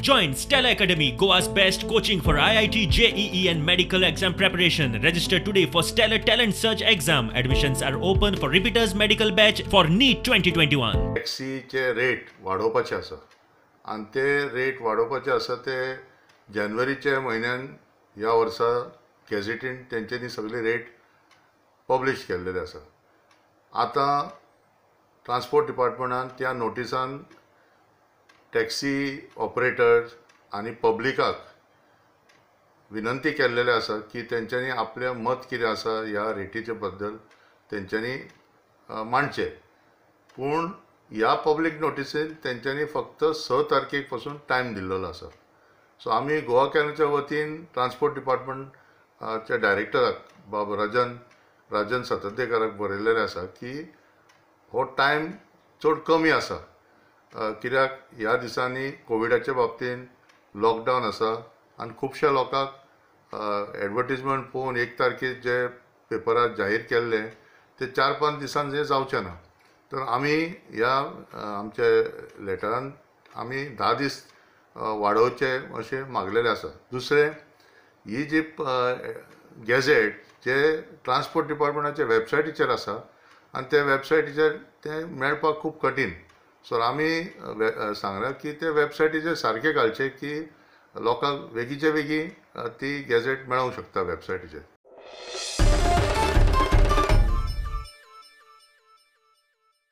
Join Stella Academy, Goa's best coaching for IIT, JEE and medical exam preparation. Register today for Stellar Talent Search exam. Admissions are open for repeaters medical batch for NEET 2021. टॅक्सीचे rate वाडोवपाचे आसा आनी ते rate वाडोवपाचे आसा ते जानेवारीच्या म्हयन्यान ह्या वर्सा गॅझेटीन तेंच्यांनी सगळे रेट पब्लीश केल्लेले आसा. आतां ट्रान्सपोर्ट डिपार्टमेंटान त्या नोटिसान टॅक्सी ऑपरेटर्स आनी पब्लिकाक विनंती केल्लेले आसा की तेंच्यांनी आपलें मत कितें आसा ह्या रेटीचे बद्दल तेंच्यांनी मांडचें. पूण ह्या पब्लीक नोटिसीन तेंच्यांनी फक्त 6 तारखेक पासून टायम दिल्लो आसा. सो आमी गोवा कॅनलच्या वतीन ट्रान्सपोर्ट डिपार्टमेंटच्या डायरेक्टराक बाब राजन सातर्डेकाराक बरयल्लेलें आसा की हो टायम चड कमी आसा, कित्याक ह्या दिसांनी कोविडाच्या बाबतीन लॉकडावन आसा आनी खुबश्या लोकांक एडवर्टिजमेंट पळोवन 1 तारखेक जे पेपरार जाहीर केल्ले ते 4-5 दिसान जे जावचें ना. तर आमी ह्या आमच्या लेटरान आमी 10 दीस वाडोवचे अशें मागलेलें आसा. दुसरें, ही जी गॅझेट जे ट्रान्सपोर्ट डिपार्टमेंटाच्या वेबसायटीचेर आसा आनी त्या वेबसायटीचेर तें मेळपाक खूब कठीण. सो आमी सांगला की ते वेबसायटीचेर सारकें घालचें की लोकांक बेगीचे बेगीन ती गॅझेट मेळूंक शकता वेबसायटीचेर.